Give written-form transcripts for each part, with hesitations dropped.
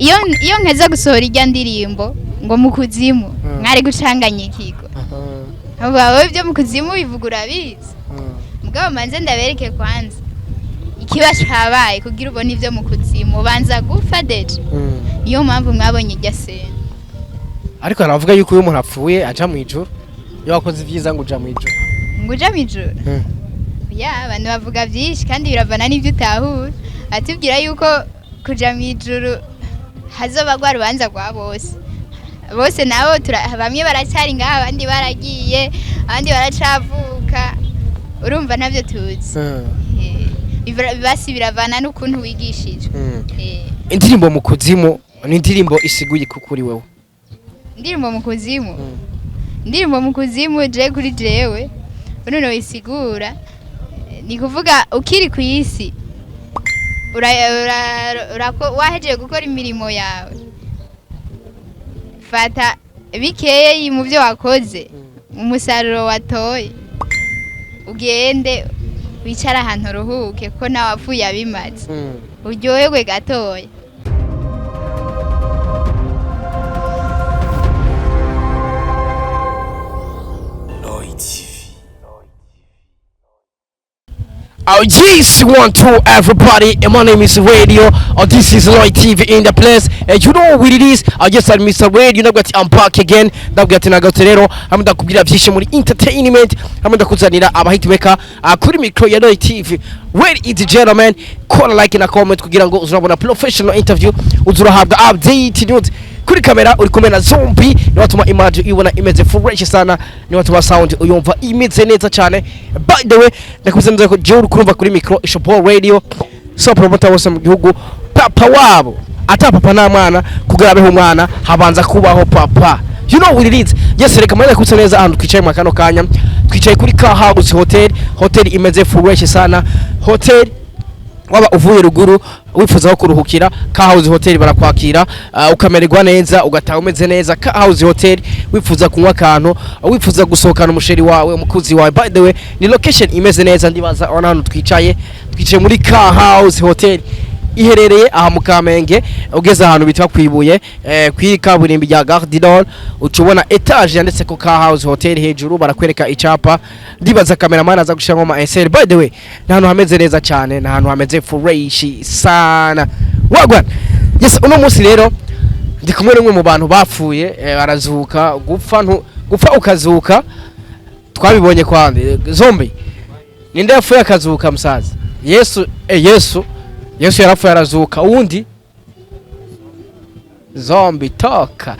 iyo nkeza gusohora irya ndirimbo ngo mukuzimu mwari gucanganya ikigo wowe byo mukuzimu bivuga urabizi mugabo manze ndabereke kwanza ikiba cabaye kugira ubone ivyo mukuzimu banza gufa deje niyo mpamvu mwabonye irya sena ariko aravuga yuko uyu muntu apfuye aja mu ijuru yo wakoze ivyiza ngo uja mu ijuru ngo uja mu ijuru ya abantu bavuga byinshi kandi biravana n'ivyo utahura atubwira yuko kuja mu ijuru hazobagwa rubanza rwa bose nabo bamwe baracyari ngaha abandi baragiye abandi baracavuka urumva navyo tuzi basi biravana n'ukuntu wigishije indirimbo mukuzimu ni indirimbo isiguye kuri wewe indirimbo mukuzimu je kuri jewe uno isigura ni kuvuga ukiri ku isi wahejeje gukora imirimo yawe fata bikeye mu byo wakoze umusaruro watoye ugende wicara ahantu ruhuke ko nawe apfuye abimaze uryoherwe gatoya Oh yes, 1 2 everybody, and my name is Radio. This is Lloyd TV in the place. You know what it is. I just said Mr. Radio. You know what I'm back again. Ndabwira nagato rero. Hamda kubwira byinshi muri entertainment. Hamda kuzanira abahitmaker kuri micro ya Lloyd TV. Where is the gentleman? Call like na comment kugira ngo uzurabona professional interview. Uzurahabwa update news. Kuri kamera uri kumena zombie ni watuma image ibona imeze fresh sana ni watuma sound uyumva imeze neza cyane. By the way nakuzemza ko je uri kurumva kuri micro Ishopo Radio so promoter wose mu gihugu papa wabo ata papa na mwana kugarabeho umwana habanza kubaho papa. You know what it is. Yes reka mwana kutse neza ahantu twicaye mu kano kanya twicaye kuri Car House Hotel imeze fresh sana hotel waba uvuye ruguru wifuza ko kuruhukira Car House Hotel barakwakira ukamererwa neza ugataha umeze neza Car House Hotel wifuza kunywa kantu wifuza gusohokana umusheri wawe umukuzi wawe by the way ni location imeze neza ndibaza ona hano twicaye muri Car House Hotel iherereye aha mu Kamenge ugeze ahantu bitwa kwibuye kuri kaburimbi ya Gare du Nord ucubona etage yanditse ko Car House Hotel hejuru barakwereka icapa ndibaza cameraman aza gushira ngoma SL by the way nahantu hameze neza cyane nahantu hameze fresh sana wagwa. Yes uno munsi rero ndi kumwe n'umwe mu bantu bapfuye barazuka gupfa ukazuka twabibonye kwande zombie ninde yapfuye akazuka musaza Yesu yarapfuye arazuka uwundi zombie toka.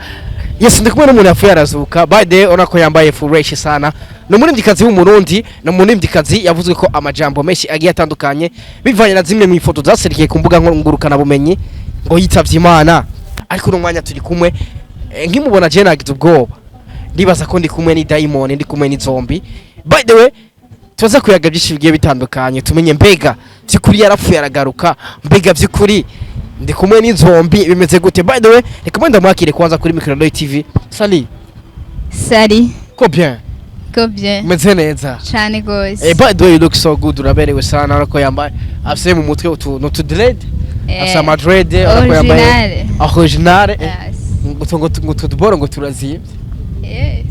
Yes ndikumwe n'umuntu yapfuye arazuka by the way onako yambaye fresh sana no muririmbyikazi w'umurundi no muririmbyikazi yavuzwe ko amajambo menshi agiye atandukanye bivanye na zimwe mu ifoto zaserikiye ku mbuga ngurukana bumenyi ngo yitavye Imana ariko no mwanya turi kumwe nkimubona je nagize ubwoba ndibaza ko ndi kumwe ni Diamond ndi kumwe ni zombie by the way tuza kuyaga byinshi bigiye bitandukanye tumenye mbega byukuri yarapfuye aragaruka mbega byukuri ndi kumwe ni zombie bimeze gute. By the way reka mwenda mwakire kwanza kuri micro Lloyd TV. Sali ko bien meze neza cyane gose. By the way you look so good uraberewe sana ariko yambaye afise mu mutwe utu dread afisa madred ariko yambaye original ngo tuduboro ngo turazibye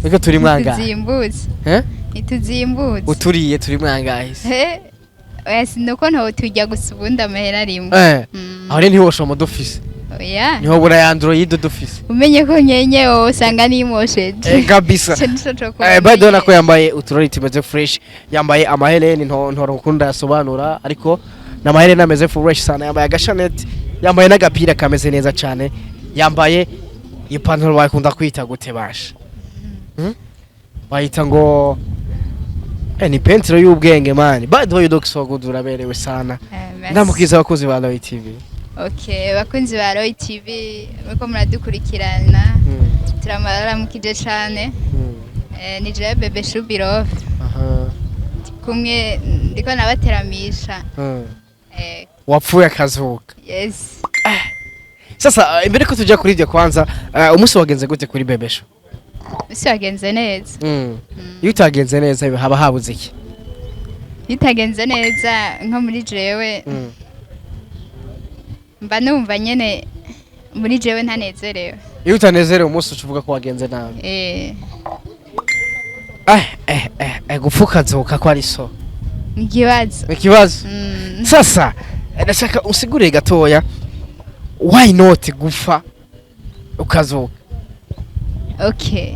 reka turi mwanga ituzimbutse uturiye turi mwangahe oya nuko ntaho tujya gusubunda amahera rimwe aho ni ntiwosho modofisi oya niho bura ya Android dufise umenye ko nyenye wo usanga ni mosheje kabisa. By the way nako yambaye uturori tumeze fresh yambaye amahereni ntoro kunda yasobanura ariko na mahereni ameze fresh sana yambaye agashanet yambaye n'agapira kameze neza cyane yambaye ipantaro bakunda kwita gute basha bayita ngo ni pentro y'ubwenge man. By the way you look so good uraberewe sana ndamukiza abakozi ba Lloyd TV. Okay bakunzi ba Lloyd TV muko muradukurikirana turamuramukije cyane ni je bebe Shubirov kumwe ndiko nabateramisha wapfuye akazuka. Yes sasa imbere ko tujya kuri ibyo kwanza umunsi wagenze gute kuri bebe Shu? Isi wagenze neza. Iyo utagenze neza haba habuze iki? Bitagenze neza nko muri jewe mba numva nyene muri jewe ntanezerewe. iyo utanezerewe umunsi ucuvuga ko wagenze nabi gupfuka nzoka ko ari so ikibazo. Sasa ndashaka usigure gatoya why not gufa ukazoka. Okay,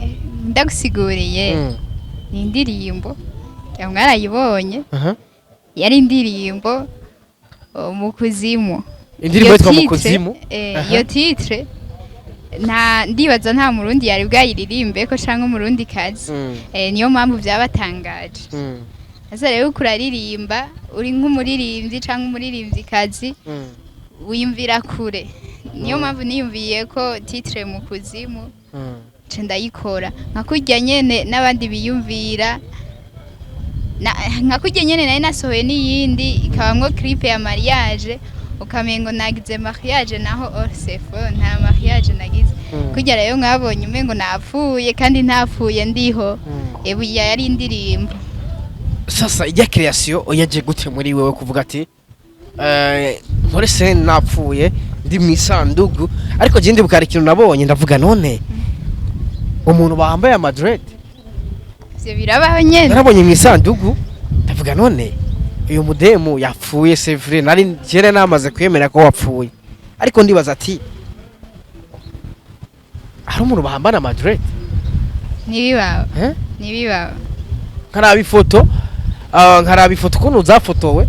ndagusiguriye. Ni indirimbo cyangwa mwarayibonye. Yari indirimbo mukuzimu. Indirimbo yitwa mukuzimu. Iyo titre ndibaza nta murundi yari bwayiririmbe ko canke umurundi kazi. Niyo mpamvu byabatangaje. Asa rero kuraririmba uri nk'umuririmbyi canke umuririmbyi kazi wiyumvira kure. Niyo mpamvu niyumviye ko titre mukuzimu ndayikora nka kurya nyene n'abandi biyumvira nka kurya nyene nayo nasohoye n'iyindi ikabamwo clip ya mariage ukamengo nagize mariage naho orsefo nta mariage nagize kurya rero mwabonye umengo napfuye kandi ntapfuye ndiho ebuya yari indirimbo. Sasa ijya creation oyaje gute muri wewe kuvuga ati nkore se napfuye ndi mwisandugu ariko je ndi bukari kintu nabonye ndavuga none umuntu bambaye amadred ivyo birabaho nyene narabonye mwisandugu ndavuga none uyu mudemu yapfuye c'est vrai nari jere namaze kwemera ko wapfuye ariko ndibaza ati hari umuntu bambana amadred nibibaho nkaraba ifoto kuno zafotowe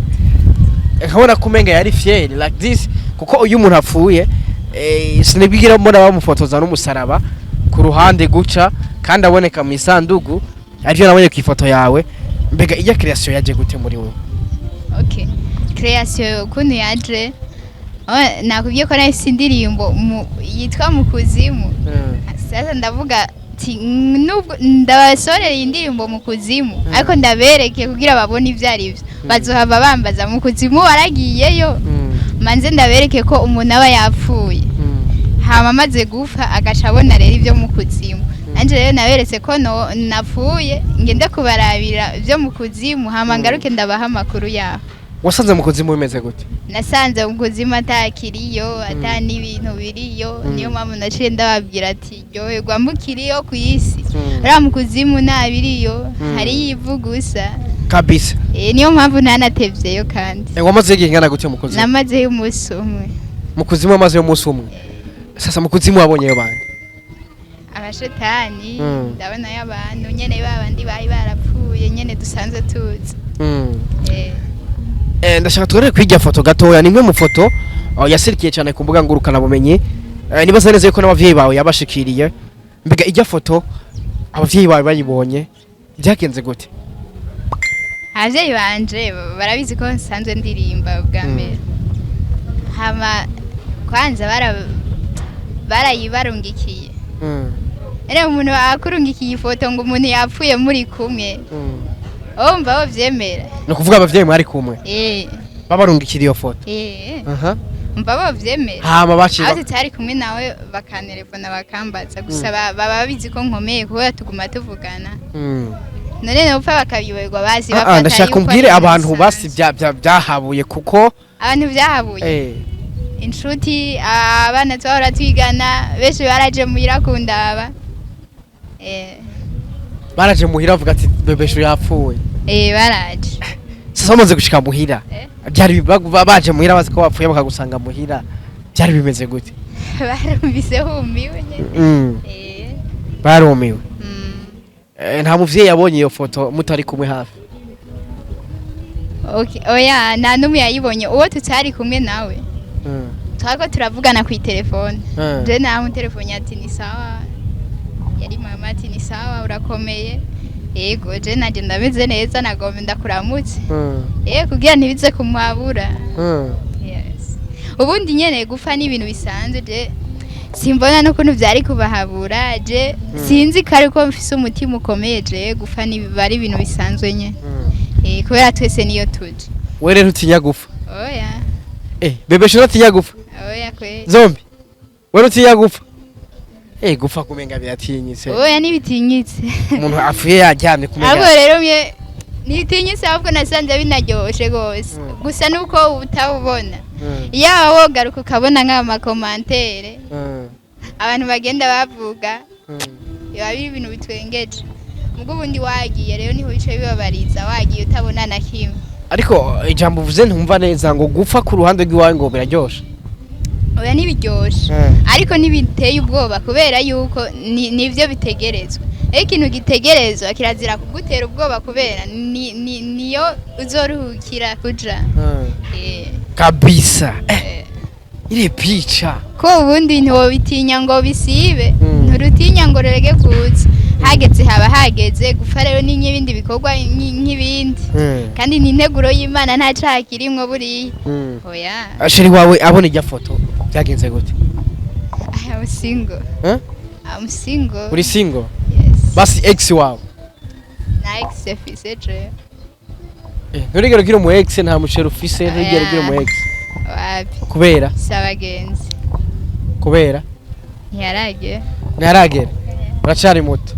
nkabona kumenga yari fier like this kuko uyu muntu apfuye sinibigira mbona bamufotoza n'umusaraba ku ruhande guca kandi aboneka mu isandugu ariko nabonye ku ifoto yawe mbega ijya creation yaje gute muri wowe. Okay, creation kuntu yaje nakubwiye ko nayo sindirimbo yitwa mukuzimu. Sasa ndavuga nubwo ndabasorera indirimbo mukuzimu ariko ndabereke kugira babone ivyari byo bazohava bambaza mukuzimu waragiyeyo manze ndabereke ko umuntu aba yapfuye hama amaze gufa agaca abona rero ivyo mukuzimu. Anje rero naberetse ko napfuye ngende kubarabira ivyo mukuzimu hama ngaruke ndabaha amakuru yaho. Wasanze mukuzimu bimeze gute? Nasanze mukuzimu atakiriyo atani ibintu biriyo niyo mpamvu naciye ndababwira ati ryoherwa mukiriyo ku isi ra mukuzimu nabiriyo hari yivu gusa kabisa. Niyo mpamvu ntanatevyeyo kandi. Wamaze igihe ngana gute mukuzimu? Namaze umunsi umwe. Mukuzimu amaze umunsi umwe. Sasa mukuzimu wabonyeyo bande? Abashetani ndabona y'abantu nyene babandi bari barapfuye nyene dusanzwe tuzi. Ndashaka tugere kwijya foto gatoya nimwe mu foto yasirikiye cyane ku mbuga ngurukana bumenyi nibaza neza ko n'abavyeyi bawe yabashikiriye mbega ijya foto abavyeyi bawe bayibonye byagenze gute? Abavyeyi banje barabizi ko nsanzwe ndirimba bwa mbere hama kwanza barayibarungikiye ere umuntu akurungikiye ifoto ngo umuntu yapfuye muri kumwe omba bo vyemera no kuvuga abavyeyi mwari kumwe babarungikira iyo foto mba bo vyemera hama baciye ati tari kumwe nawe bakanerefona bakambaza gusa baba babizi ko nkomeye kuko tuguma tuvugana none no upfa bakabiyoberwa bazi bafata ndashaka kumbwire abantu basi byahabuye kuko abantu byahabuye inshuti abana twahora twigana benshi baraje muhira kundaba baraje muhira avuga ati bebesho yapfuye baraje sasa bamaze gushika muhira byari baje muhira bazi ko wapfuye bakagusanga muhira byari bimeze gute? Barumvise humiwe nyene barumiwe nta muvyeyi yabonye iyo foto mutari kumwe hafi? Okay, oya nta numwe yayibonye uwo tutari kumwe nawe twako turavugana ku telefone je naho telefone ati ni sawa yari mama ati ni sawa urakomeye yego je naje ndameze neza nagomba ndakuramutse kugira ntibize kumwabura yes ubundi nyene gupfa ni ibintu bisanzwe je simbona no kuntu byari kubahabura je sinzi kare ko mfise umutima ukomeye je gupfa ni bari ibintu bisanzwe nye kubera twese niyo tuje we rero utinya gupfa? Oya bebesho uratinya gupfa? Oya kwe zombi we utinya gupfa? Gupfa kumenga biratinyitse. Oya nibitinyitse umuntu apfuye yajyane kumenga abo rero mye nitinyise ahubwo nasanze binaryoshe gose gusa nuko utawubona yaho wogaruka ukabona nk'amakomantere abantu bagenda bavuga biba biri ibintu bitwengeje ubwo ubundi wagiye rero niho bice bibabariza wagiye utabona na kimwe ariko ijambo uvuze ntumva neza ngo gupfa ku ruhande rw'iwawe ngo biraryoshe oya nibiryoshe ariko nibiteye ubwoba kubera yuko nivyo bitegerezwa ikintu gitegerezwa kirazira kugutera ubwoba kubera niyo uzoruhukira kuja kabisa ile picha ko ubundi ntibitinya ngo bisibe nturutinya ngo rege kuza hageze haba hageze gupfa rero n'ibindi bikorwa nk'ibindi kandi ni integuro y'Imana nta cyaha kirimwo buriya oya ashiri wawe abona ijya foto byagenze gute I'm single I'm single uri single yes basi ex wawe na ex fise je nturigero gira mu ex nta mushero ufise nturigero gira mu ex wapi kubera sabagenzi kubera ntiyaragera uracari muto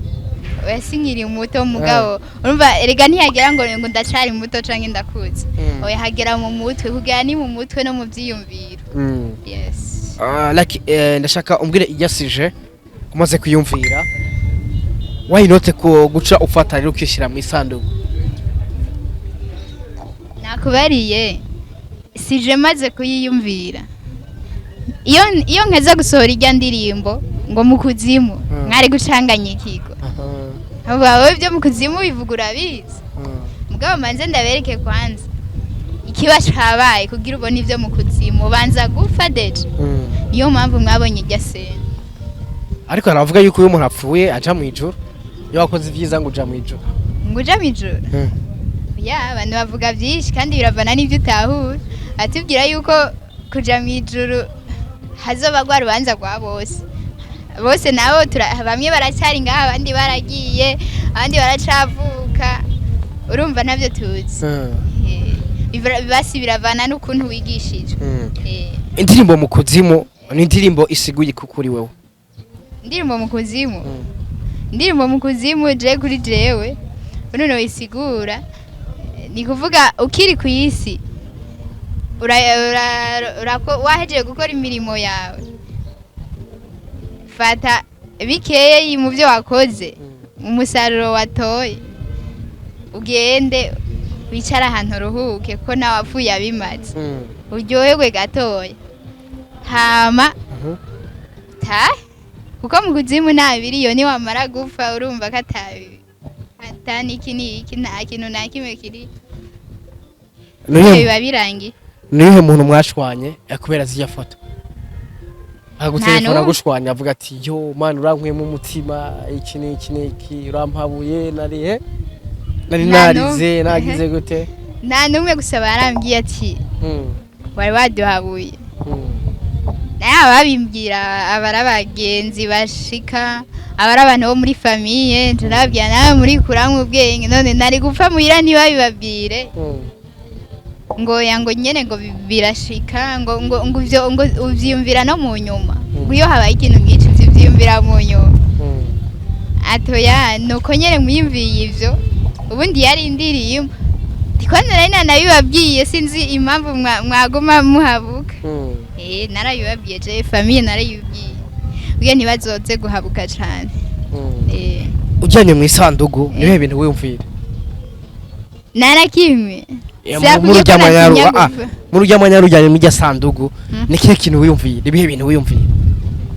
wese nkiri muto mugabo urumva erega ntiyagera ngo ndacari muto canke ndakuze oya hagera mu mutwe kugera ni mu mutwe no mu vyiyumviro yes like ndashaka umbwire ijyasije kumaze kuyumvira why not ko guca ufata rero ukishira mu isanduku nakubariye sije maze kuyiyumvira iyo nkeza gusohora ijya ndirimbo ngo mukuzimu mwari gucanganya ikigo wowe byo mukuzimu bivuga urabizi mugabo manze ndabereke kwanza ikiba cabaye kugira ubone ivyo mukuzimu banza gupfa deje niyo mpamvu mwabonye ijya sena ariko aravuga yuko uyu muntu apfuye aja mu ijuru iyo wakoze ivyiza ngo uja mu ijuru ngo uja mu ijuru ya abantu bavuga byinshi kandi biravana n'ivyo utahura atubwira yuko kuja mu ijuru hazobagwa rubanza rwa bose nabo bamwe baracyari ngaha abandi baragiye abandi baracavuka urumva navyo tuzi bibasi biravana n'ukuntu wigishije indirimbo mukuzimu ni indirimbo isiguye kukuri wewe indirimbo mukuzimu je kuri jewe unono isigura ni kuvuga ukiri ku isi wahejeje gukora imirimo yawe fata bikeye mu byo wakoze umusaruro watoye ugende wicara ahantu ruhuke ko nawe wapfuye abimaze uryoherwe gatoya hama kuko mu kuzimu nta biriyoni wamara gupfa urumva ko atani iki nta kintu na kimwe kiri biba birangiye nihe muntu mwashwanye yakubera zijya foto agutelefona gushwanya avuga ati yo man urankuyemo umutima iki urampabuye nari narize nagize gute nta numwe gusa barambwiye ati wari waduhabuye naye ababimbwira abarabagenzi bashika abari abantu bo muri famiye turabwira nawe muri kuramwe ubwenge none nari gupfa muhira ntibabibabwire ngo nyene ngo birashika ngo uvyumvira no mu nyuma iyo habaye ikintu ngici uvyumvira mu nyuma atoya nuko nyene mwiyumviye ivyo ubundi yari indirimbo ndiko nabibabwiye sinzi impamvu mwaguma muhabuka narabibabwiye je famille narayibwiye ubwo ntibazoze guhabuka cane ujyanye mu isandugu nihe bintu wiyumvira narakimwe mu rujyamanyaru ujyanye mu sandugu ni kihe kintu wiyumvira ibihe bintu wiyumvira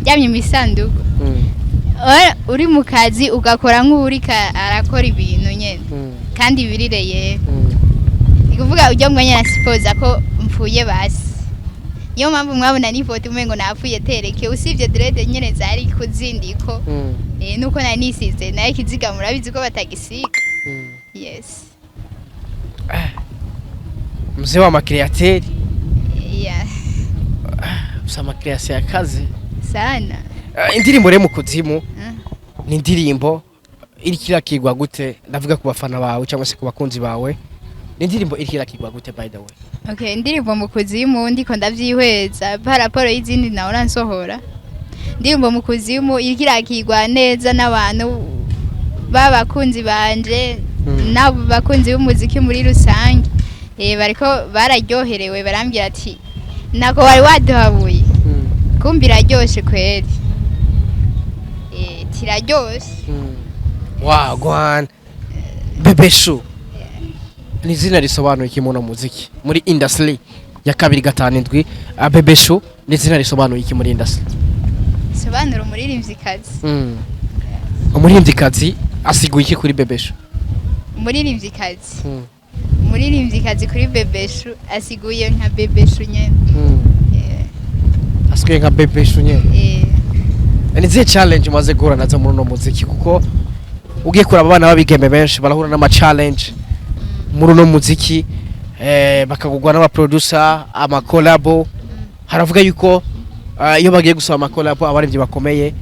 ujyanye mu isandugu uri mu kazi ugakora nk'urika arakora ibintu nyene kandi birireye ni kuvuga ujya ngo nyene sipoza ko mpfuye basi niyo mpamvu mwabona n'ifoto umengo napfuye tereke usibye dread nyene zari kuzindiko nuko nari nisize naye kiziga murabizi ko batagisiga yes mzee wa makreateri yeah usama kreasi ya kazi sana indirimbo re mukuzimu ni indirimbo iri kirakigwa gute ndavuga ku bafana bawe cyangwa se ku bakunzi bawe ni indirimbo iri kirakigwa gute by the way okay indirimbo mukuzimu ndiko ndavyihweza paraporo y'izindi nawe ransohora indirimbo mukuzimu iri kirakigwa neza n'abantu babakunzi banje nabo bakunzi b'umuziki muri rusange bariko bararyoherewe barambwira ati nako wari waduhabuye kumbi iraryoshe kweri tiraryoshe wagwan bebeshu ni izina risobanuye iki muno muziki muri industry ya 257 bebeshu ni izina risobanuye iki muri industry sobanura umuririmvyikazi umuririmvyikazi asiguye iki kuri bebeshu umuririmvyikazi kuri bebeshu asiguye nka bebeshu nyene asiguye nka bebeshu nyene ni zihe challenge maze guhura nazo muri uno muziki kuko ugiye kuraba abana babigeme benshi barahura n'ama challenge muri uno muziki bakagugwa n'aba producer ama collabo haravuga yuko iyo bagiye gusaba ama collabo abarivye bakomeye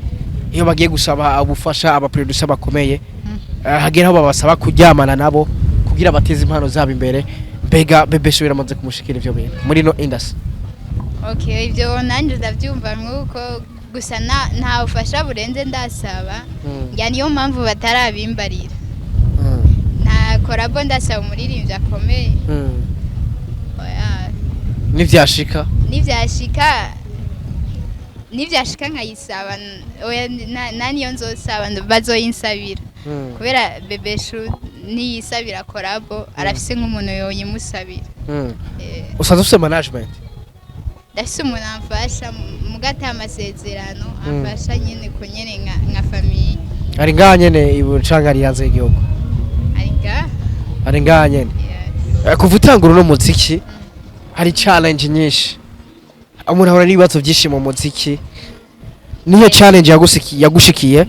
iyo bagiye gusaba ubufasha aba producer bakomeye hagera aho babasaba kuryamana nabo kugira bateze impano zabo imbere mbega bebesho biramaze kumushikira ivyo bintu muri no industry okay ivyo nanje ndavyumva nuko gusa nta ufasha burenze ndasaba ya niyo mpamvu batarabimbarira nta collabo ndasaba umuririmbyi akomeye nivyashika nkayisaba naniyo nzosaba bazoyinsabira kubera bebeshu niyisabira collabo arafise nk'umuntu yoyimusabira usanzwe ufise management ndafise umuntu amfasha mugata amasezerano amfasha nyene ko nyene nka famille ari ngaha nyene ibucanga ari yanze igihugu ari ngaha nyene kuva utangura uno muziki hari challenge nyinshi umuntu ahora n'ibibazo byinshi mu muziki niyo challenge yagushikiye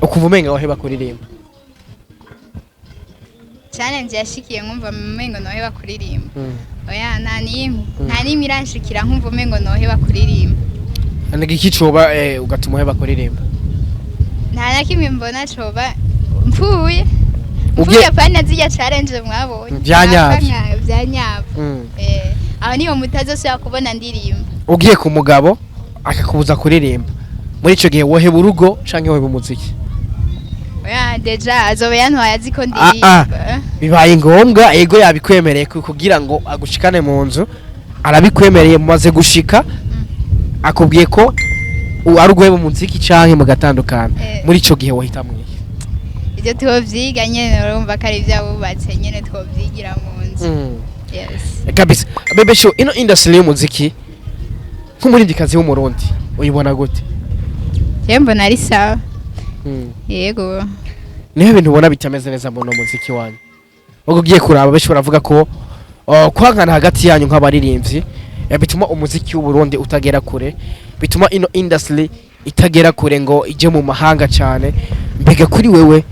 ukumva umenga waheba kuririmba challenge yashikiye nkumva umengo noheba kuririmba oya nta nimwe iranshikira nkumva umengo noheba kuririmba anega iki coba ugatuma uheba kuririmba nta na kimwe mbona coba mvuye pana zirya challenge mwabonye vyanyavyo aho niho mutazosubira kubona ndirimba ugiye ku mugabo akakubuza kuririmba muri ico gihe woheba urugo canke woheba umuziki oya deja azobe yantwaye aziko ndirimba bibaye ngombwa ego yabikwemereye kugira ngo agushikane mu nzu arabikwemereye mumaze gushika akubwiye ko ari uguheba umuziki canke mugatandukana muri ico gihe wohita mwiki ivyo twovyiga nyene urumva ko ari vyabubatse nyene twovyigira mu nzu yes kabisa bebesho ino industry y'umuziki nk'umuririmbyikazi w'umurundi uyibona gute mbona ari sawa yego niho ibintu ubona bitameze neza mu muziki wanyu ubwo ugiye kuraba benshi baravuga ko kwangana hagati yanyu nk'abaririmbyi bituma umuziki w'uburundi utagera kure bituma ino industry itagera kure ngo ije mu mahanga cyane mbega kuri wewe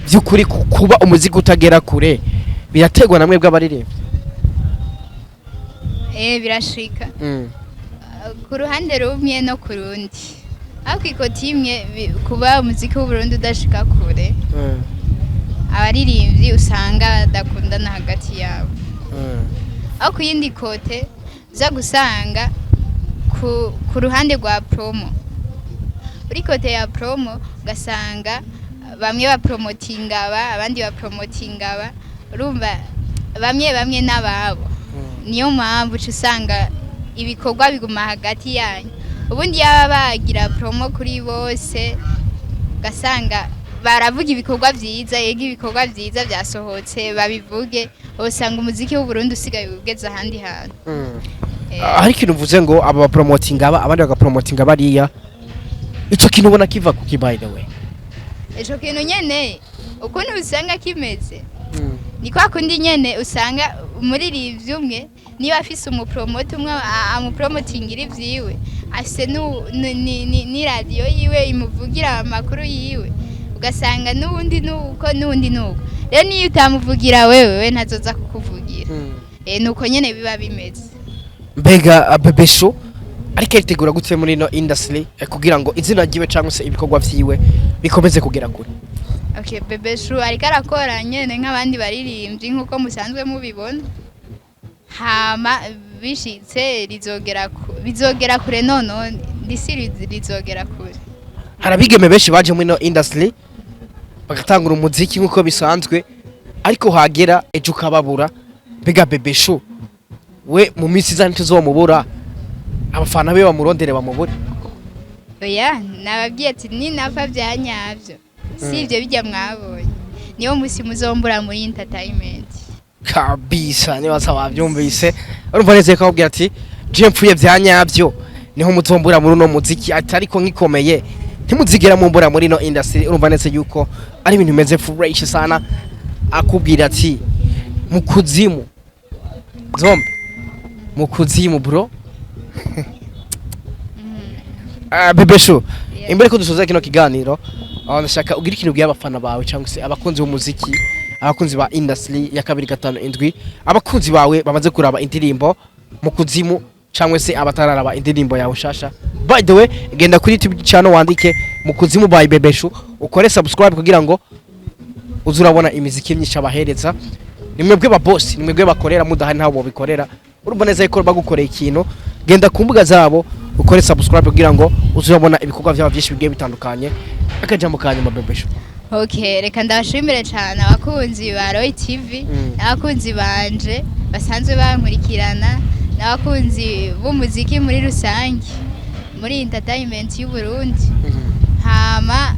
by'ukuri kuba umuziki utagera kure birategwa namwe bw'abaririmbyi birashika ku ruhande rumwe no ku rundi ariko ikoti imwe kuba umuziki w'uburundi udashika kure abaririmbyi usanga badakundana hagati yabo aho ku yindi kote uza gusanga ku ruhande rwa promo uri kote ya promo ugasanga bamwe bapromotinga abandi bapromotinga urumva bamwe n'ababo niyo mpamvu usanga ibikorwa biguma hagati yanyu ubundi yaba bagira promo kuri bose gasanga baravuga ibikorwa byiza yego ibikorwa byiza byasohotse babivuge usanga umuziki w'uburundi usigaye ugeze ahandi hantu hari ikintu uvuze ngo aba bapromotinga abandi bagapromotinga bariya ico kintu ubona kiva ku by the way ico kintu nyene ukuntu usanga kimeze ni kwa kundi nyene usanga umuririmbyi umwe niba afise umupromote umwe amupromotingira ivyiwe afise ni radio yiwe imuvugira amakuru yiwe ugasanga n'undi nuko rero niyo utamuvugira wewe ntazoza kukuvugira nuko nyene biba bimeze mbega bebesho ariko yitegura gute muri no industry kugira ngo izina ryiwe cyangwa se ibikorwa vyiwe bikomeze kugera kure okay bebesho ariko arakora nyene nk'abandi baririmbyi nkuko musanzwe mubibona hama bishitse bizogera kure none ndisi rizogera kure harabigeme benshi baje muri no industry bagatangura umuziki nkuko bisanzwe ariko hagera ejo ukababura mbega Bebe Show we mu minsi izana tuzomubura abafana be bamurondere bamubure. oya nababwiye ati ni napfa byanyavyo si ibyo bijya mwabonye niyo musi muzombura muri entertainment kabisa niba sabavyumvise urumva neze ko abwira ati je mpfuye byanyavyo niho muzombura muri no muziki atariko nkikomeye ntimuzigera mumbura muri no industry. Urumva neze yuko ari ibintu bimeze fresh sana akubwira ati mukuzimu zombe mukuzimu bro. Bebe Show imbere ko dusoza kino kiganiro ndashaka ugira ikintu bwiye abafana bawe cyangwa se abakunzi b'umuziki abakunzi ba industry ya 257 abakunzi bawe bamaze kuraba indirimbo mukuzimu cyangwa se abatararaba indirimbo yawe shasha. By the way genda kuri YouTube channel wandike mukuzimu by Bebe Show ukore subscribe kugira ngo uzurabona imiziki myinshi abahereza. Nimwe bwe ba boss nimwe bwe bakorera mudahari ntawo bikorera. Urumva neza ko bagukoreye ikintu genda ku mbuga zabo ukore subscribe kugira ngo uzurabona ibikorwa byabo byinshi bigiye bitandukanye. Akajambo kanyuma Bebe Show. Okay, reka ndabashimire cyane abakunzi ba Roy TV n'abakunzi banje basanzwe bankurikirana n'abakunzi b'umuziki muri rusange muri entertainment y'u Burundi. Hama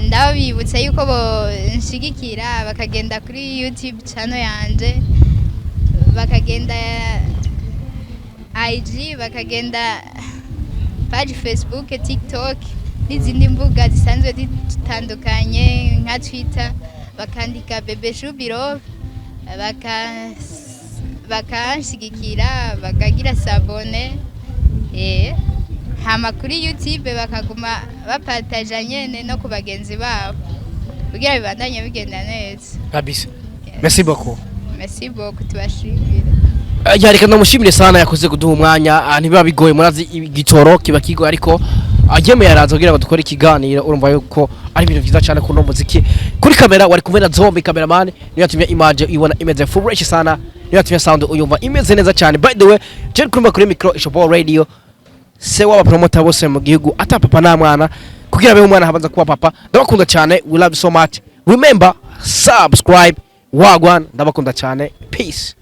ndabibutsa yuko bo nshigikira bakagenda kuri YouTube channel yanje bakagenda IG bakagenda page Facebook TikTok n'izindi mbuga zisanzwe zitandukanye nka Twitter bakandika Bebe Show biro bakanshigikira bakagira sabone hama kuri YouTube bakaguma bapataja nyene no ku bagenzi babo kugira bibandanye bigenda neza kabisa. Merci beaucoup. Merci beaucoup tubashimire. Yareka ndamushimire sana yakoze kuduha umwanya ntibiba bigoye murazi igitoro kiba kigo ariko ageme yaraza kugira ngo dukore ikiganiro. Urumva yuko ari ibintu byiza cyane kuno muziki. Kuri kamera wari kumwe na Zombi cameraman niyo yatumye image ibona imeze fresh sana niyo yatumye sound uyumva imeze neza cyane. By the way je kurumva kuri micro Ishobora Radio se waba promoter bose mu gihugu ata papa na mwana kugira be umwana habanza kuba papa. Ndabakunda cyane, we love you so much. Remember subscribe wagwan, ndabakunda cyane, peace.